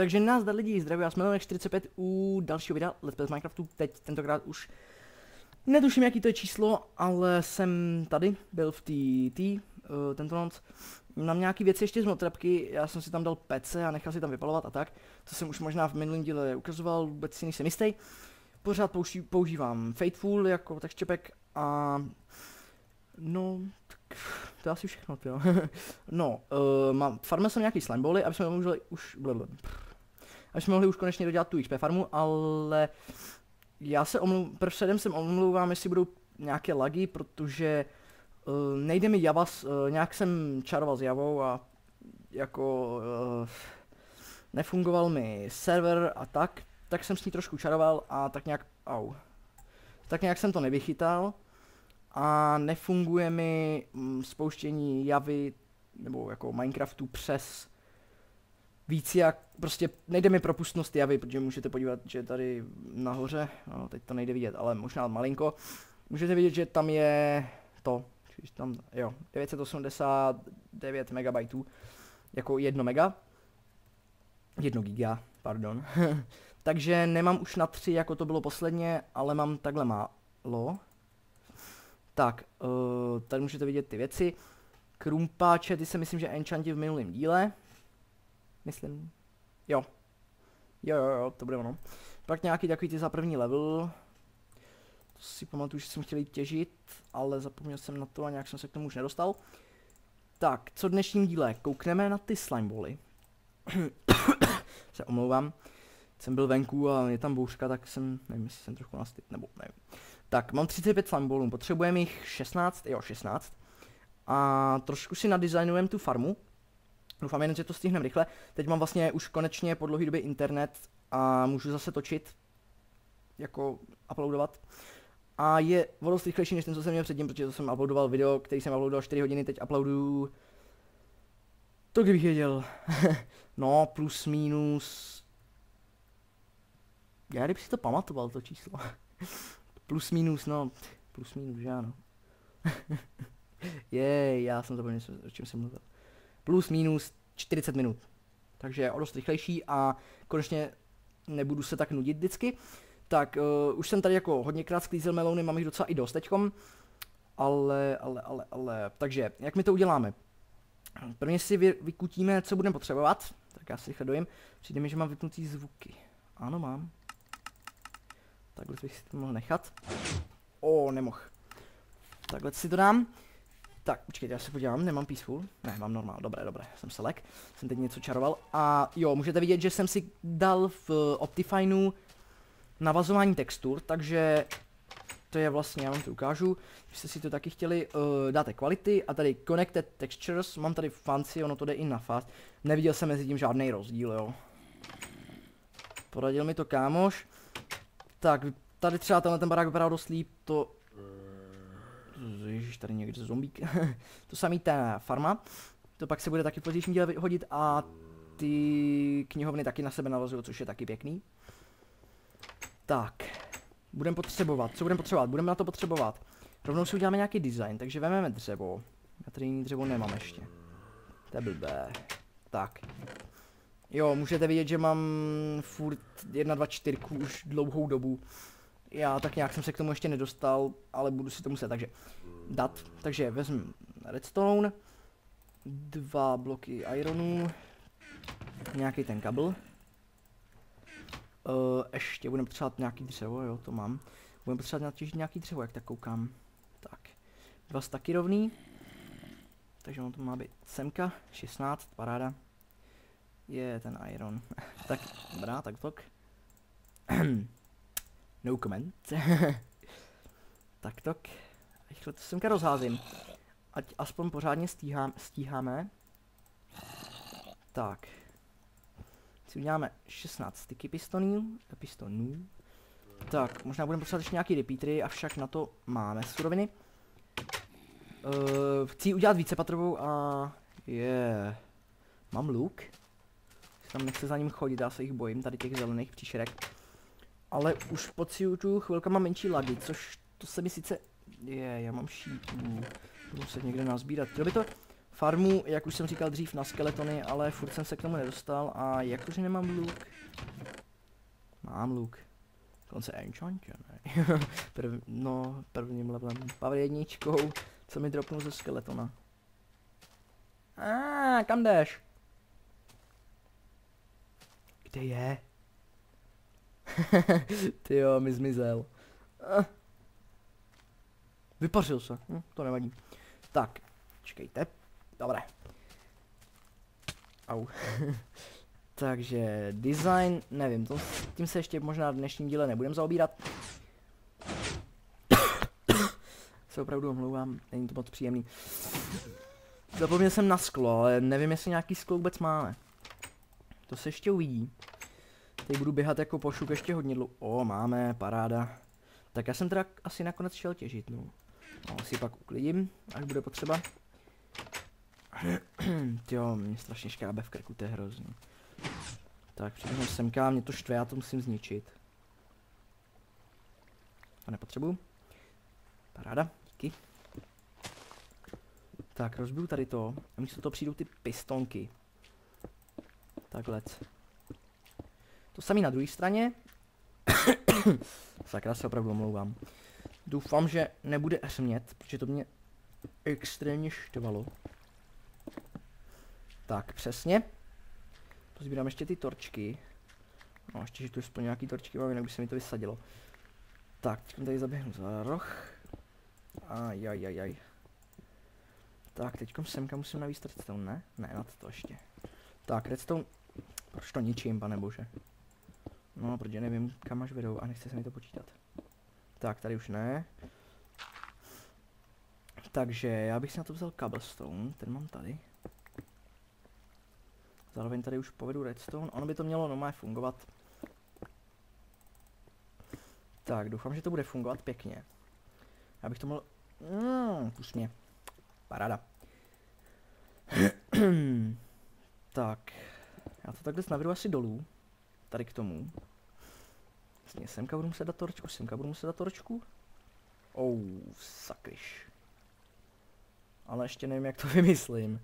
Takže nás zde lidi, zdraví, já jsme 45 u dalšího videa Let's Play z Minecraftu, teď tentokrát už netuším jaký to je číslo, ale jsem tady, byl v tento noc. Mám nějaký věci ještě z motrapky, já jsem si tam dal pece a nechal si tam vypalovat a tak, to jsem už možná v minulém díle ukazoval, vůbec si nejsem jistý. Pořád používám Faithful jako textčepek a no, tak to je asi všechno, jo. No, farmil jsem nějaký slimebally, aby jsme mohli už konečně dodělat tu XP farmu, ale já se předem jsem omlouvám, jestli budou nějaké lagy, protože nejde mi Java, nějak jsem čaroval s Javou a jako nefungoval mi server a tak jsem s ní trošku čaroval a tak nějak jsem to nevychytal a nefunguje mi spouštění Javy nebo jako Minecraftu přes víc jak, prostě nejde mi propustnost Javy, protože můžete podívat, že tady nahoře, no teď to nejde vidět, ale možná malinko, můžete vidět, že tam je to, tam, jo, 989 megabajtů, jako 1 mega, 1 giga, pardon, takže nemám už na 3, jako to bylo posledně, ale mám takhle málo. Tak, tady můžete vidět ty věci, krumpáče, ty si myslím, že enchanti v minulém díle, myslím, jo, to bude ono. Pak nějaký takový ty za první level, to si pamatuju, že jsem chtěl jít těžit, ale zapomněl jsem na to a nějak jsem se k tomu už nedostal. Tak, co v dnešním díle? Koukneme na ty slimebally. Se omlouvám, jsem byl venku a je tam bouřka, tak jsem, nevím, jestli jsem trošku nastyt, nebo nevím. Tak, mám 35 slimeballů, potřebujeme jich 16, jo 16. A trošku si nadizajnujeme tu farmu. Doufám jen, že to stihneme rychle. Teď mám vlastně už konečně po dlouhé době internet a můžu zase točit, jako uploadovat. A je o dost rychlejší než ten, co jsem měl předtím, protože to jsem uploadoval video, který jsem uploadoval 4 hodiny, teď uploaduju to, kdybych věděl. No, plus minus. Já kdybych si to pamatoval, to číslo. Plus minus, no, plus minus, že ano. Já jsem zapomněl, o čem jsem mluvil. Plus minus 40 minut. Takže o dost rychlejší a konečně nebudu se tak nudit vždycky. Tak, už jsem tady jako hodněkrát sklízel melouny, mám jich docela i dost teďkom. Ale, takže, jak my to uděláme? Prvně si vykutíme, co budeme potřebovat. Tak já si rychle dojím. Přijde mi, že mám vypnutý zvuky. Ano, mám. Takhle bych si to mohl nechat. Nemohl. Takhle si to dám. Tak, počkejte, já se podívám, nemám peaceful. Ne, mám normál, dobré, jsem select. Jsem teď něco čaroval. A jo, můžete vidět, že jsem si dal v Optifineu navazování textur, takže to je vlastně, já vám to ukážu. Když jste si to taky chtěli, dáte quality a tady connected textures, mám tady fancy, ono to jde i na fast. Neviděl jsem mezi tím žádný rozdíl, jo. Poradil mi to kámoš. Tak, tady třeba tenhle ten barák vypadá dost líp, to... Ježiš, tady někde zombík. To samý ta farma. To pak se bude taky v pozdějším díle hodit a ty knihovny taky na sebe navazují, což je taky pěkný. Tak, budeme potřebovat, co budeme potřebovat? Budeme na to potřebovat. Rovnou si uděláme nějaký design, takže vezmeme dřevo. Já tady jiný dřevo nemám ještě. To je blbé. Tak. Jo, můžete vidět, že mám furt 1, 2, 4 už dlouhou dobu. Já tak nějak jsem se k tomu ještě nedostal, ale budu si to muset, takže dát. Takže vezmu redstone, 2 bloky ironu, nějaký ten kabel. Ještě budeme potřebovat nějaký dřevo, jo, to mám. Budeme potřebovat natěžit nějaký dřevo, jak tak koukám. Tak, 2 staky rovný. Takže on to má být semka, 16, paráda. Je ten iron. Tak, dobrá, tak tok. No comment. Tak tok. Rychle to semka rozházím. Ať aspoň pořádně stíháme. Tak. Si uděláme 16 styky pistonů. Tak, možná budeme potřebovat ještě nějaký repeatery, avšak na to máme suroviny. Chci udělat vícepatrovou a... Mám luk. Tam nechci za ním chodit, já se jich bojím, tady těch zelených příšerek. Ale už po tu chvilka mám menší lagy, což to se mi sice... já mám šípů. Budu se někde nazbírat. Chtěl by to farmu, jak už jsem říkal dřív, na skeletony, ale furt jsem se k tomu nedostal a jakože nemám luk. Mám luk. Dokonce enchantěný. Prvním levelem. Power jedničkou, co mi dropnul ze skeletona. Kam jdeš? Kde je? Tyjo, mi zmizel. Vypařil se, to nevadí. Tak, čekejte. Dobré. Au. Takže design, nevím, tím se ještě možná v dnešním díle nebudem zaobírat. Se opravdu omlouvám, není to moc příjemný. Zapomněl jsem na sklo, ale nevím, jestli nějaký sklo vůbec máme. To se ještě uvidí. Teď budu běhat jako pošuk ještě hodně dlouho. Máme, paráda. Tak já jsem teda asi nakonec šel těžit, no. Asi pak uklidím, až bude potřeba. Jo, mě strašně škrábe v krku, to je hrozný. Tak, přiběhnu semka, mě to štve, já to musím zničit. To nepotřebuju. Paráda, díky. Tak, rozbiju tady to. A místo toho přijdou ty pistonky. Takhle. To samý na druhé straně. Sakra, se opravdu omlouvám. Doufám, že nebude hřmět, protože to mě extrémně štvalo. Tak, přesně. Pozbírám ještě ty torčky. No, ještě, že tu aspoň nějaký torčky mám, jinak by se mi to vysadilo. Tak, teď tady zaběhnu za roh. Ajajajaj. Tak, teďkom semka musím navíc redstone, ne? Ne, na to ještě. Tak, redstone. Proč to ničím, pane bože? No, protože nevím, kam až vedou a nechce se mi to počítat. Tak, tady už ne. Takže já bych si na to vzal cobblestone, ten mám tady. Zároveň tady už povedu redstone, ono by to mělo normálně fungovat. Tak, doufám, že to bude fungovat pěkně. Já bych to mohl... Pust mě. Paráda. Tak. Já to takhle navedu asi dolů. Tady k tomu. Vlastně semka budu muset dát torčku, semka budu muset dát torčku. Sakryš. Ale ještě nevím, jak to vymyslím.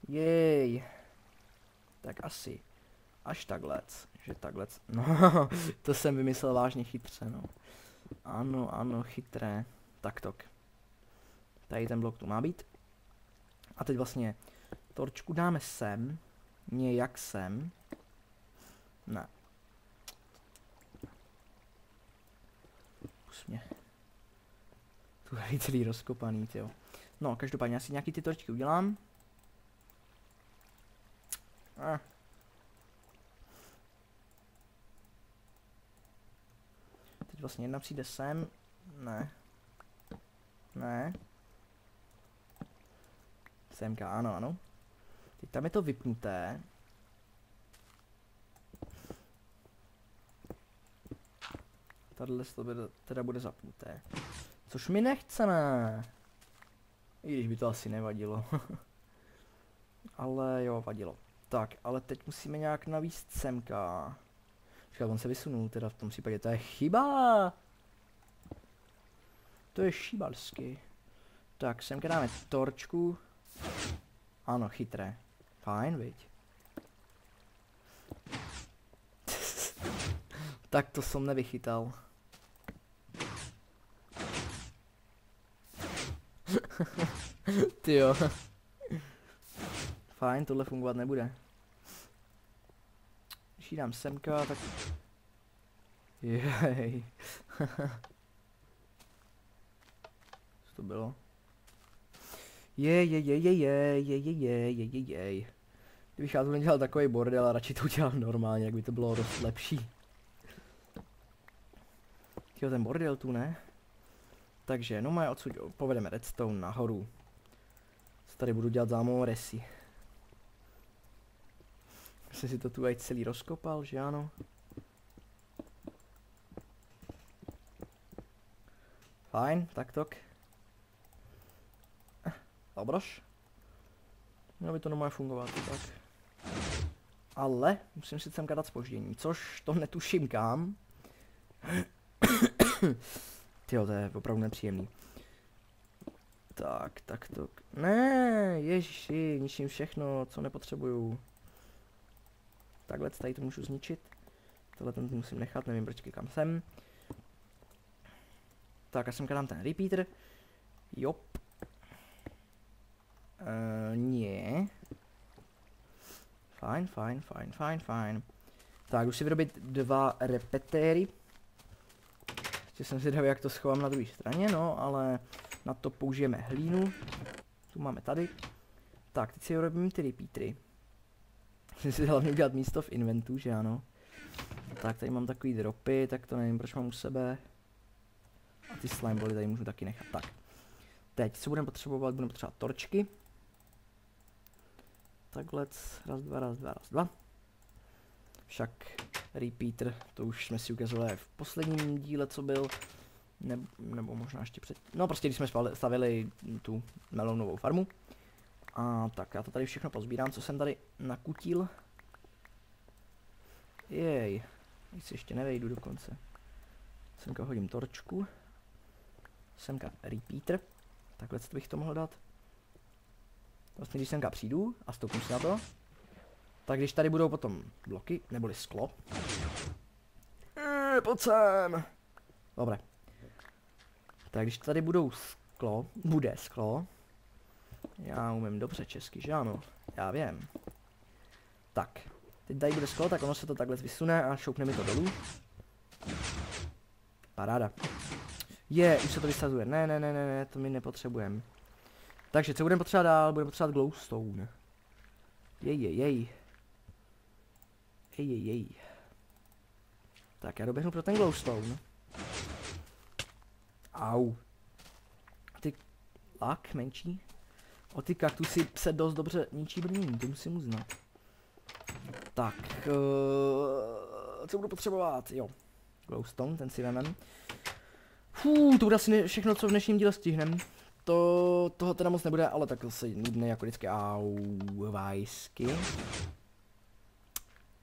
Jej. Tak asi. Až taklec. Že taklec. No, to jsem vymyslel vážně chytře, no. Ano, chytré. Taktok. Tady ten blok tu má být. A teď vlastně torčku dáme sem. Nějak sem. Ne. Pust mě. Tu je celý rozkopaný, tyjo. No, každopádně já si nějaký ty torčky udělám. Teď vlastně jedna přijde sem. Ne. Ne. Semka, ano. Teď tam je to vypnuté. Tahle teda bude zapnuté. Což mi nechceme. I když by to asi nevadilo. Ale jo, vadilo. Tak, ale teď musíme nějak navíct semka. Počkej, on se vysunul, teda v tom případě, to je chyba. To je šibalsky. Tak, semka dáme torčku. Ano, chytré. Fajn, viď. Tak to jsem nevychytal. Tyjo. Fajn, tohle fungovat nebude. Když jí dám semka, tak... Jej. Co to bylo? Jej. Kdybych já tu nedělal takový bordel a radši to udělal normálně, jak by to bylo dost lepší. Jo, ten bordel tu, ne? Takže, no má odsud povedeme redstone nahoru. Tady budu dělat zámou resy. Jsem si to tu aj celý rozkopal, že ano? Fajn, taktok. Dobroš. Mělo by to normálně fungovat, tak. Ale musím si semka dát zpoždění, což to netuším kam. Tyjo, to je opravdu nepříjemný. Tak to... Ne, ježiši, ničím všechno, co nepotřebuju. Takhle tady to můžu zničit. Tohle ten musím nechat, nevím proč kam jsem. Tak a sem dám ten repeater. Jop. Nie. Fajn. Tak, už si vyrobit 2 repetéry. Ještě jsem si dal, jak to schovám na druhé straně, no, ale na to použijeme hlínu. Tu máme tady. Tak, teď si vyrobím ty repeatery. Musím si hlavně udělat místo v inventu, že ano. Tak, tady mám takový dropy, tak to nevím, proč mám u sebe. A ty slime bally tady můžu taky nechat. Tak. Teď, co budeme potřebovat? Budeme potřebovat torčky. Takhle, raz, dva. Však repeater, to už jsme si ukazovali v posledním díle, co byl. Nebo možná ještě před... No prostě, když jsme stavili tu melounovou farmu. A tak, já to tady všechno pozbírám, co jsem tady nakutil. Jej, teď si ještě nevejdu dokonce. Semka hodím torčku. Semka repeater. Takhle bych to mohl dát. Vlastně když semka přijdu a stoupnu si na to, tak když tady budou potom bloky, neboli sklo. Pojď sem! Dobré. Tak když tady bude sklo. Já umím dobře česky, že ano? Já vím. Tak. Teď tady bude sklo, tak ono se to takhle vysune a šoupne mi to dolů. Paráda. Už se to vysazuje. Ne, to my nepotřebujeme. Takže co budeme potřebovat dál? Budeme potřebovat glowstone. Jej. Tak já doběhnu pro ten glowstone. Au. Ty lak menší. O ty kaktusy se dost dobře ničí brnění, to musím uznat. Tak, co budu potřebovat? Jo, glowstone, ten si vemem. To bude asi všechno, co v dnešním díle stihnem. Toho teda moc nebude, ale tak zase nudné jako vždycky. Vajsky.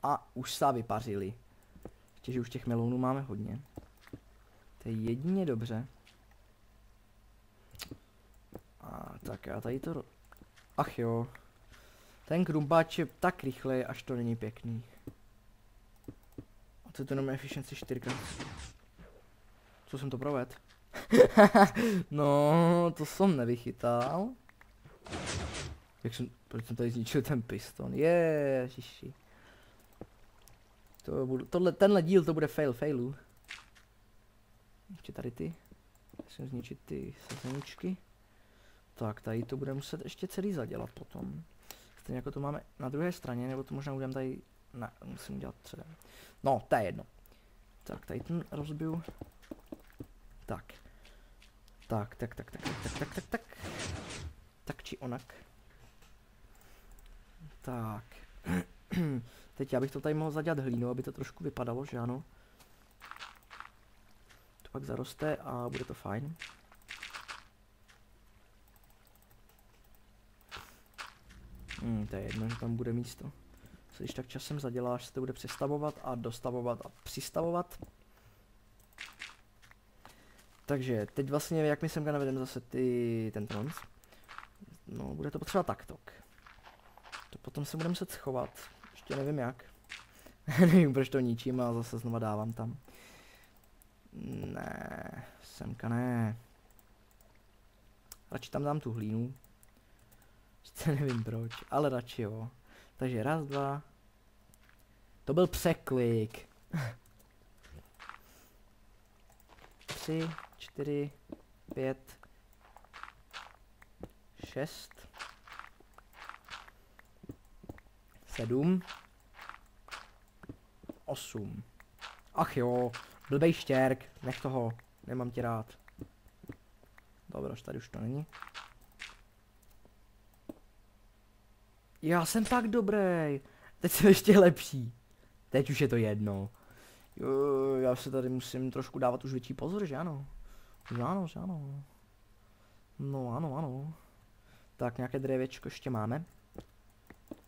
A už se vypařili. Ještě, že už těch melounů máme hodně. To je jedině dobře. A tak já tady to... Ach jo. Ten krumpáč je tak rychlej, až to není pěkný. A to je to jenom efficiency 4. Co jsem to provedl? No, to jsem nevychytal. Proč jsem tady zničil ten piston? Ježiši. Tenhle díl to bude failu. Ještě tady ty. Musím zničit ty sezeničky. Tak, tady to bude muset ještě celý zadělat potom. Stejně jako to máme na druhé straně, nebo to možná udělám tady... Ne, musím udělat předem. No, to je jedno. Tak, tady ten rozbiju. Tak. Tak či onak. Tak. Teď já bych to tady mohl zadělat hlínou, aby to trošku vypadalo, že ano. To pak zaroste a bude to fajn. To je jedno, že tam bude místo. Co když tak časem zaděláš, se to bude přestavovat a dostavovat a přistavovat. Takže teď vlastně, jak my semka navedeme zase ten trons. No, bude to potřeba takto. To potom se budeme muset schovat. Ještě nevím jak. Nevím, proč to ničím a zase znova dávám tam. Ne, semka ne. Radši tam dám tu hlínu. Ještě nevím proč, ale radši jo. Takže raz, dva. To byl překlik. 3, 4, 5, 6, 7, 8. Ach jo, blbej štěrk, nech toho, nemám tě rád. Dobro, tady už to není. Já jsem tak dobrý. Teď jsem ještě lepší. Teď už je to jedno. Jo, já se tady musím trošku dávat už větší pozor, že ano? Že ano. No ano. Tak nějaké dřevěčko ještě máme.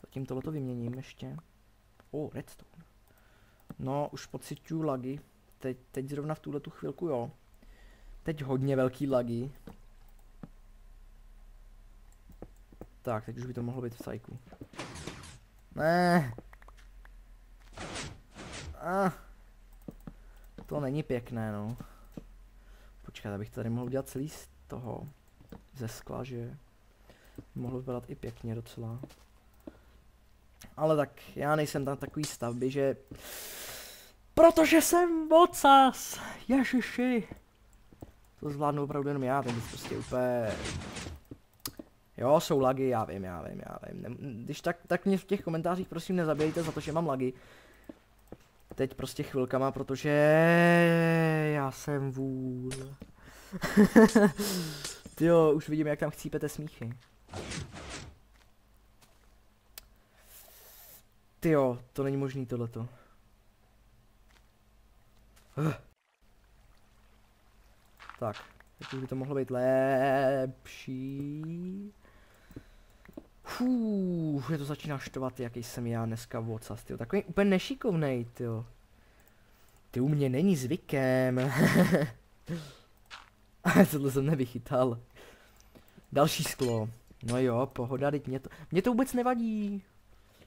Zatím tohleto vyměním ještě. Redstone. No, už pociťuju lagy. Teď zrovna v tuhletu chvilku jo. Teď hodně velký lagy. Tak, teď už by to mohlo být v cajku. Ne. To není pěkné, no. Počkat, abych tady mohl udělat celý z toho. Ze skla, že? Mohlo vypadat i pěkně docela. Ale tak, já nejsem tam takový stavby, že... Protože jsem ocas! Ježiši! To zvládnu opravdu jenom já, ten prostě úplně... Jo, jsou lagy, já vím. Když tak mě v těch komentářích prosím nezabijejte za to, že mám lagy. Teď prostě chvilkama, protože já jsem vůl. Tyjo, už vidím, jak tam chcípete smíchy. Tyjo, to není možný tohleto. Tak, teď už by to mohlo být lepší. Mě to začíná štvat, jaký jsem já dneska vocas, tyjo. Takový úplně nešikovnej, tyjo. Ty u mě není zvykem. Tohle jsem nevychytal. Další sklo. No jo, pohoda, teď mě to vůbec nevadí.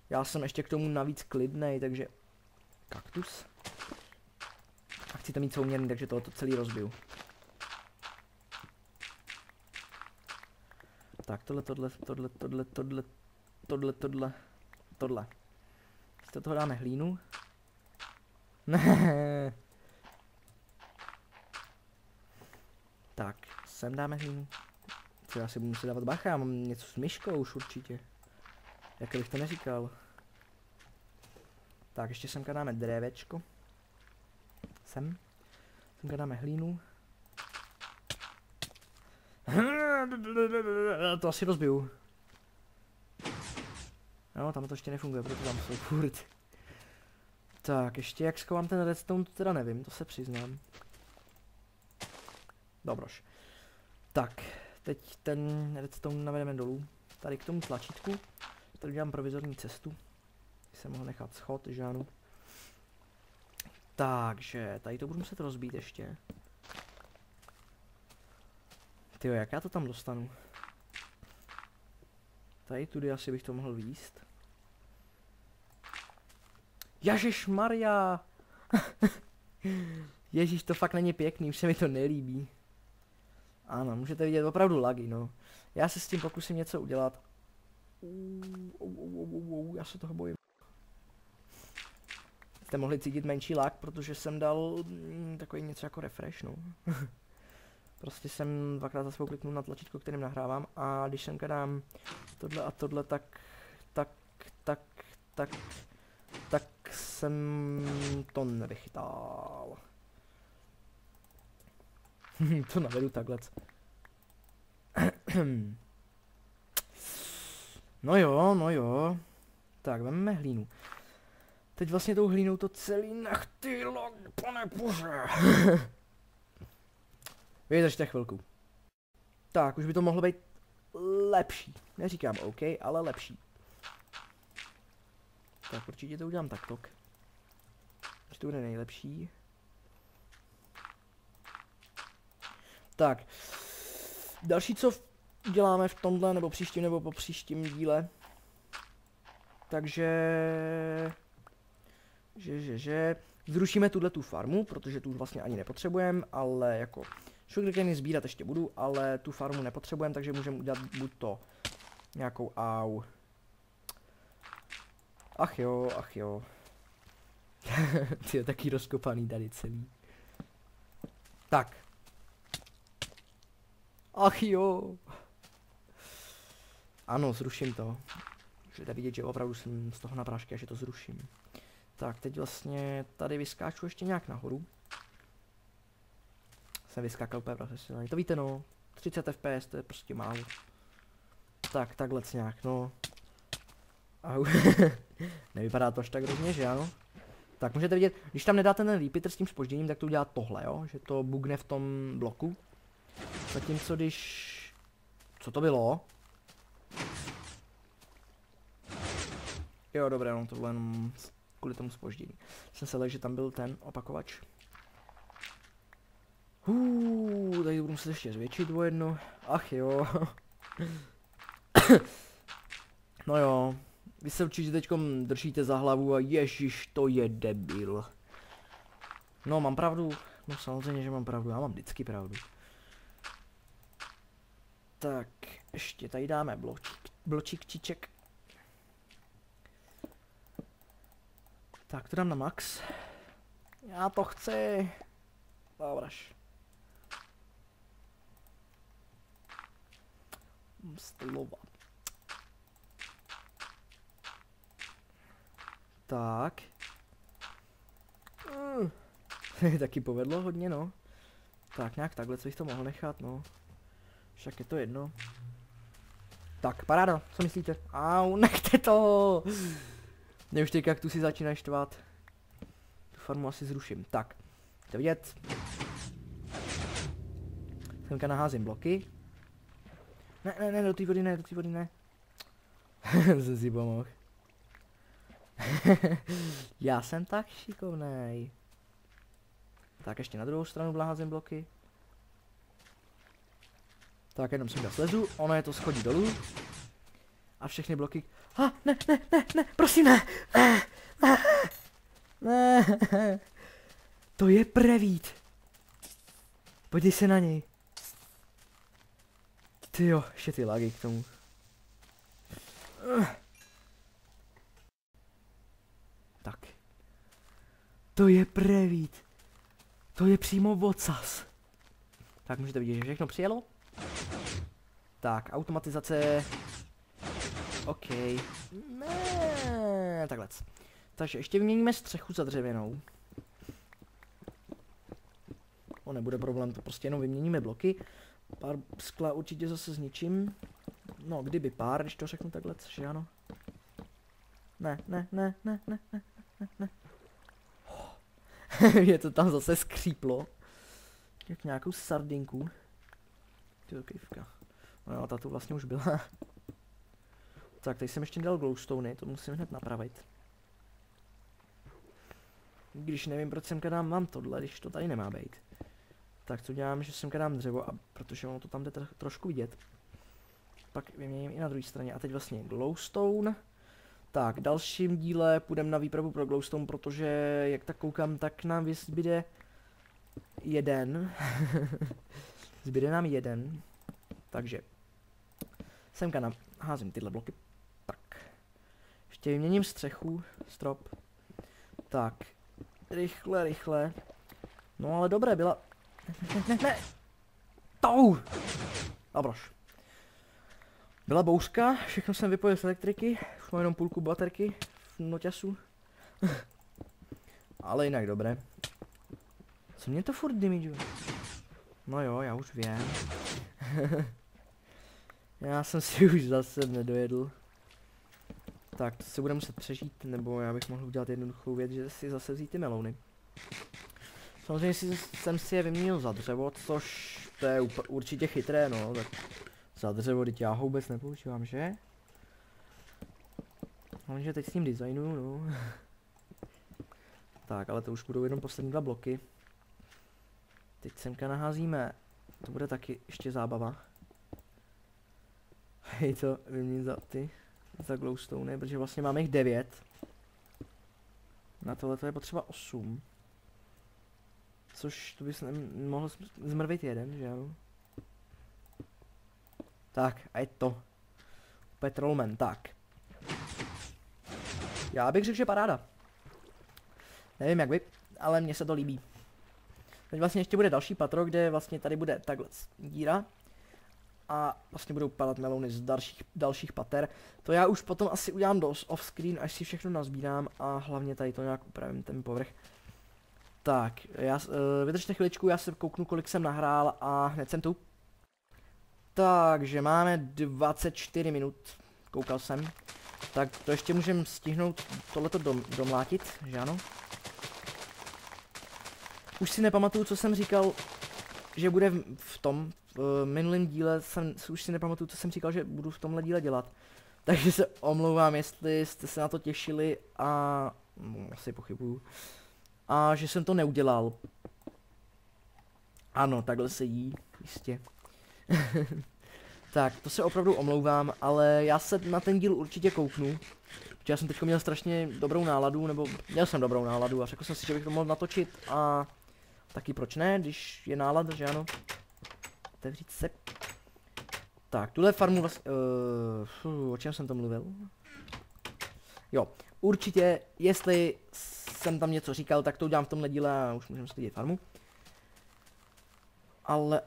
Já jsem ještě k tomu navíc klidnej, takže... Kaktus. A chci to mít souměrný, takže tohoto celý rozbiju. Tak, tohle. Z toho dáme hlínu. Ne. Tak, sem dáme hlínu. Co já si budu muset dávat bacha, já mám něco s myškou už určitě. Jak bych to neříkal. Tak, ještě semka dáme drevečko. Semka dáme hlínu. To asi rozbiju. No, tam to ještě nefunguje, proto tam jsou furt. Tak, ještě jak schovám ten redstone, to teda nevím, to se přiznám. Dobroš. Tak, teď ten redstone navedeme dolů. Tady k tomu tlačítku. Tady udělám provizorní cestu. Jsem mohl nechat schod, že ano. Takže, tady to budu muset rozbít ještě. Tyjo, jak já to tam dostanu? Tady tudy asi bych to mohl výst. Ježišmarja! Ježíš, to fakt není pěkný, už se mi to nelíbí. Ano, můžete vidět opravdu lagy, no. Já se s tím pokusím něco udělat. Já se toho bojím. Jste mohli cítit menší lag, protože jsem dal takový něco jako refresh, no. Prostě jsem dvakrát za svou kliknul na tlačítko, kterým nahrávám, a když semka dám tohle a tohle, tak jsem to nevychytal. To navedu takhle. No jo. Tak, vezmeme hlínu. Teď vlastně tou hlínou to celý nechtylo, pane bože. Vydržte chvilku. Tak, už by to mohlo být lepší. Neříkám OK, ale lepší. Tak určitě to udělám takto. Už to bude nejlepší. Tak. Další, co děláme v tomhle, nebo příštím, nebo po příštím díle. Takže... Zrušíme tu farmu, protože tu už vlastně ani nepotřebujeme, ale jako... Sugarcane sbírat ještě budu, ale tu farmu nepotřebujeme, takže můžeme udělat buď to nějakou Ach jo. Ty je taky rozkopaný tady celý. Tak. Ach jo. Ano, zruším to. Můžete vidět, že opravdu jsem z toho na prášky a že to zruším. Tak, teď vlastně tady vyskáču ještě nějak nahoru. Jsem vyskákal úplně profesionálně. To víte, no. 30 FPS, to je prostě málo. Tak, takhle nějak, no. Au. Nevypadá to až tak hrozně, že ano? Tak můžete vidět, když tam nedáte ten repeater s tím zpožděním, tak to udělá tohle, jo? Že to bugne v tom bloku. Zatímco když... Co to bylo? Jo, dobré, no tohle jenom kvůli tomu zpoždění. Jsem se lekl, že tam byl ten opakovač. Tady budu muset ještě zvětšit o jedno. Ach jo. No jo, vy se určitě teďkom držíte za hlavu a ježiš, to je debil. No, mám pravdu. No samozřejmě, že mám pravdu, já mám vždycky pravdu. Tak, ještě tady dáme bločík. Tak, to dám na max. Já to chci. Dobraž. Slova. Tak. Taky povedlo hodně, no. Tak nějak takhle, co bych to mohl nechat, no. Však je to jedno. Tak, paráda, co myslíte? Au, nechte to! Mě už ty kaktusy začínají štvat. Tu farmu asi zruším. Tak, to vidět. Semka naházím bloky. Ne, do té vody ne. Jsem si pomohl. Já jsem tak šikovnej. Tak ještě na druhou stranu naházím bloky. Tak jenom sem slezu, ono je to schodí dolů. A všechny bloky... Ne, prosím ne. Ne. To je prevít. Podívej se na něj. Tyjo, ještě ty lagy k tomu. Tak. To je prevít. To je přímo vocas. Tak můžete vidět, že všechno přijelo. Tak, automatizace. OK. Ne, takhle. Takže ještě vyměníme střechu za dřevěnou. O, nebude problém, to prostě jenom vyměníme bloky. Pár skla určitě zase zničím. No, kdyby pár, když to řeknu takhle, že ano. Ne. Je to tam zase skříplo. Jak nějakou sardinku. Tyjo, kejvka. No jo, ta tu vlastně už byla. Tak, tady jsem ještě dal glowstony, to musím hned napravit. Když nevím, proč semka mám tohle, když to tady nemá být. Tak co dělám, že semka dám dřevo, a protože ono to tam jde trošku vidět. Pak vyměním i na druhé straně. A teď vlastně glowstone. Tak, v dalším díle půjdeme na výpravu pro glowstone, protože jak tak koukám, tak nám zbyde jeden. Zbyde nám jeden. Takže semka házím tyhle bloky. Tak. Ještě vyměním střechu, strop. Tak. Rychle. No ale dobré, byla... Ne. Tou! Dobroš. Byla bouřka, všechno jsem vypojil z elektriky. Už mám jenom půlku baterky v noťasu. Ale jinak dobré. Co mě to furt dymížuje? No jo, já už vím. Já jsem si už zase nedojedl. Tak, to se bude muset přežít, nebo já bych mohl udělat jednoduchou věc, že si zase vzít ty melouny. Samozřejmě jsem si je vyměnil za dřevo, což to je určitě chytré, no, tak za dřevo, teď já ho vůbec nepoužívám, že? Hlavně teď s tím designu, no. Tak, ale to už budou jenom poslední dva bloky. Teď semka naházíme, to bude taky ještě zábava. Hej to, vyměnit za glowstone, protože vlastně máme jich 9. Na tohle to je potřeba 8. Což to bys mohl zmrvit jeden, že jo? Tak, a je to. Petrolman, tak. Já bych řekl, že paráda. Nevím jak vy, ale mně se to líbí. Teď vlastně ještě bude další patro, kde vlastně tady bude takhle díra. A vlastně budou padat melouny z dalších pater. To já už potom asi udělám dost off-screen, až si všechno nazbírám a hlavně tady to nějak upravím, ten povrch. Tak, vydržte chviličku, já se kouknu, kolik jsem nahrál a hned jsem tu. Takže máme 24 minut, koukal jsem. Tak to ještě můžeme stihnout tohleto domlátit, že ano? Už si nepamatuju, co jsem říkal, že bude v minulém díle, už si nepamatuju, co jsem říkal, že budu v tomhle díle dělat. Takže se omlouvám, jestli jste se na to těšili a... no, asi pochybuju. A že jsem to neudělal. Ano, takhle se jí, jistě. Tak, to se opravdu omlouvám, ale já se na ten díl určitě kouknu. Protože já jsem teď měl strašně dobrou náladu, nebo měl jsem dobrou náladu a řekl jsem si, že bych to mohl natočit a taky proč ne, když je nálada, že ano. Otevřít se. Tak, tuhle farmu vlastně, o čem jsem to mluvil? Jo, určitě, jestli jsem tam něco říkal, tak to udělám v tomhle díle a už můžeme sklidit farmu.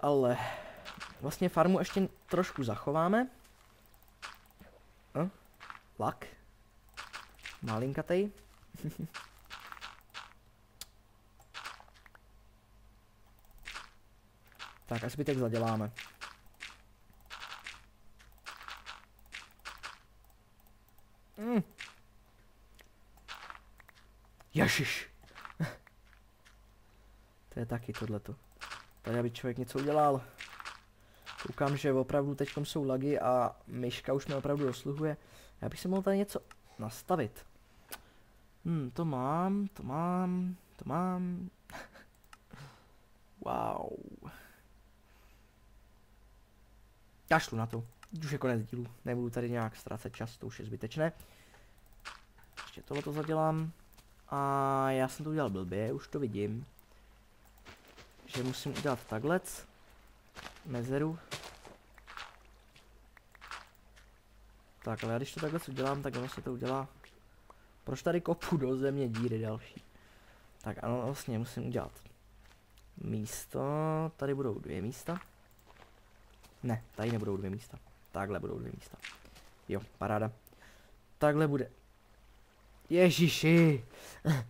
Ale, vlastně farmu ještě trošku zachováme. Lak. Malinkatej. Tak a zbytek zaděláme. Ježiš. To je taky tohleto. Tady aby člověk něco udělal. Koukám, že opravdu teďkom jsou lagy a myška už mi opravdu dosluhuje. Já bych si mohl tady něco nastavit. To mám. Wow. Kašlu na to. Už je konec dílu. Nebudu tady nějak ztrácet čas, to už je zbytečné. Ještě tohleto zadělám. A já jsem to udělal blbě, už to vidím. Že musím udělat takhle. Mezeru. Tak, ale já když to takhle udělám, tak ono se to udělá. Proč tady kopu do země díry další? Tak ano, vlastně musím udělat místo. Tady budou 2 místa. Ne, tady nebudou 2 místa. Takhle budou 2 místa. Jo, paráda. Takhle bude. Ježiši.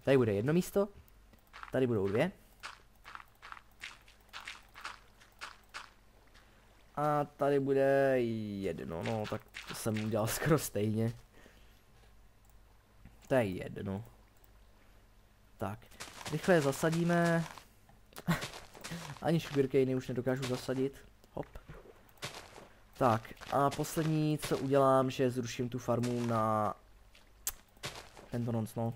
Tady bude 1 místo. Tady budou 2. A tady bude 1, no tak to jsem udělal skoro stejně. To je 1. Tak, rychle je zasadíme. Ani sugarcane už nedokážu zasadit. Hop. Tak, a poslední, co udělám, že zruším tu farmu na tento nonc, no.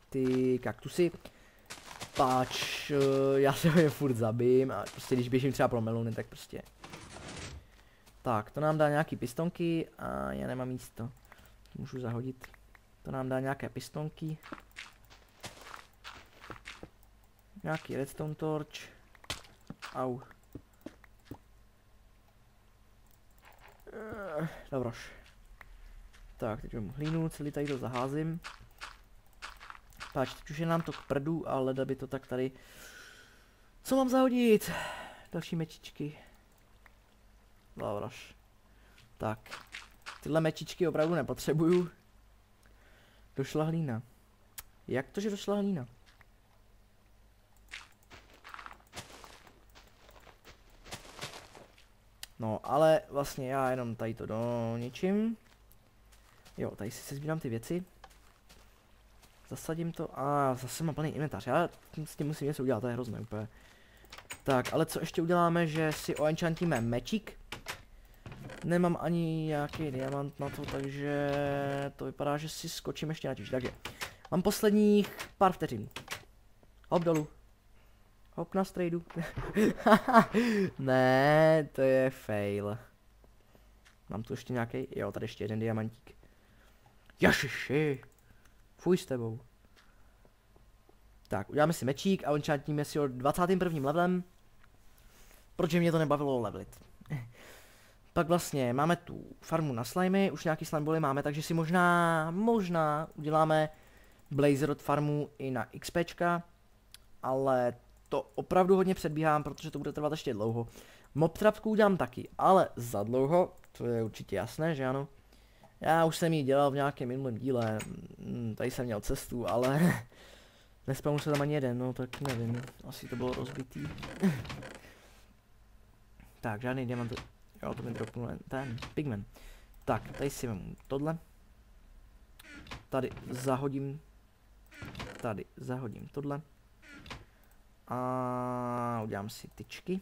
Ty kaktusy. Páč, já se je furt zabijím a prostě když běžím třeba pro meluny, tak prostě. Tak, to nám dá nějaký pistonky a já nemám místo. Můžu zahodit. To nám dá nějaké pistonky. Nějaký redstone torch. Au. Dobroš. Tak, teď mám hlínu, celý tady to zaházím. Páč, teď už je nám to k prdu, ale by to tak tady. Co mám zahodit? Další mečičky. Dobroš. Tak. Tyhle mečičky opravdu nepotřebuju. Došla hlína. Jak to, že došla hlína? No, ale vlastně já jenom tady to doničím. Jo, tady si sbírám ty věci. Zasadím to a zase mám plný inventář. Já s tím musím něco udělat, to je hrozné úplně. Tak, ale co ještě uděláme, že si oenchantíme mečík. Nemám ani nějaký diamant na to, takže to vypadá, že si skočím ještě na těž. Takže mám posledních pár vteřin. Hop dolů. Hop na strejdu. Ne, to je fail. Mám tu ještě nějaký, jo, tady ještě jeden diamantík. Ježiši. Fuj s tebou. Tak, uděláme si mečík a enchantíme si ho 21. levelem. Protože mě to nebavilo levelit. Pak vlastně máme tu farmu na slimy, už nějaký slimeboly máme, takže si možná uděláme Blazerod farmu i na XPčka. Ale to opravdu hodně předbíhám, protože to bude trvat ještě dlouho. Mob trapku udělám taky, ale za dlouho, to je určitě jasné, že ano. Já už jsem ji dělal v nějakém minulém díle, tady jsem měl cestu, ale nespamul se tam ani jeden, no tak nevím, asi to bylo rozbitý. Tak, žádný diamant, jo, to mi dropnul ten pigment. Tak, tady si vemu tohle. Tady zahodím tohle. A udělám si tyčky.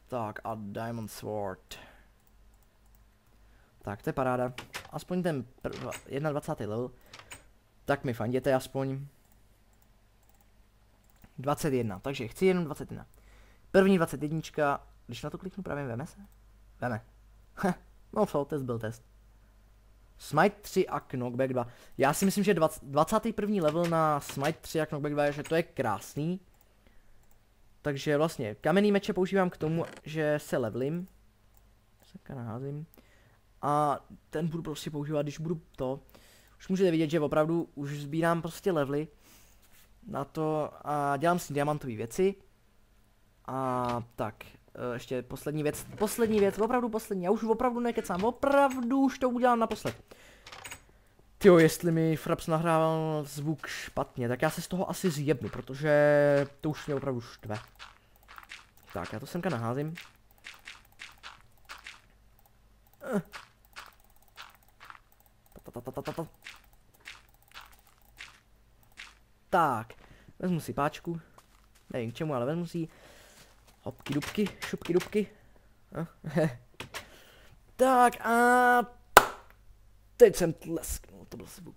Tak a diamond sword. Tak to je paráda. Aspoň ten 21. level. Tak mi fanděte aspoň. 21, takže chci jenom 21. První 21, když na to kliknu právě, veme se? Veme. No co, test byl test. Smite 3 a Knockback 2. Já si myslím, že 21. level na Smite 3 a Knockback 2, že to je krásný. Takže vlastně kamenný meče používám k tomu, že se levelím. Se naházím. A ten budu prostě používat, když budu to. Už můžete vidět, že opravdu už sbírám prostě levely na to a dělám si diamantové věci. A tak, ještě poslední věc, opravdu poslední, já už opravdu nekecám, opravdu už to udělám naposled. Tyjo, jestli mi Fraps nahrával zvuk špatně, tak já se z toho asi zjebnu, protože to už mě opravdu štve. Tak, já to semka naházím. Tak, vezmu si páčku, nevím k čemu, ale vezmu si hopky dubky, šupky dubky. Tak a teď jsem tlesknul, to byl zvuk.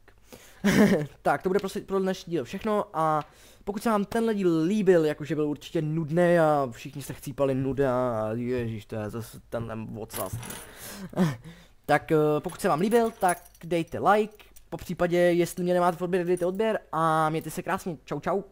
Tak, to bude prostě pro dnešní díl všechno a pokud se vám tenhle díl líbil, jakože byl určitě nudný a všichni se chcípali nuda a ježíš, to je zase tenhle odsaz. Tak pokud se vám líbil, tak dejte like, po případě, jestli mě nemáte v odběr, dejte odběr a mějte se krásně, čau čau.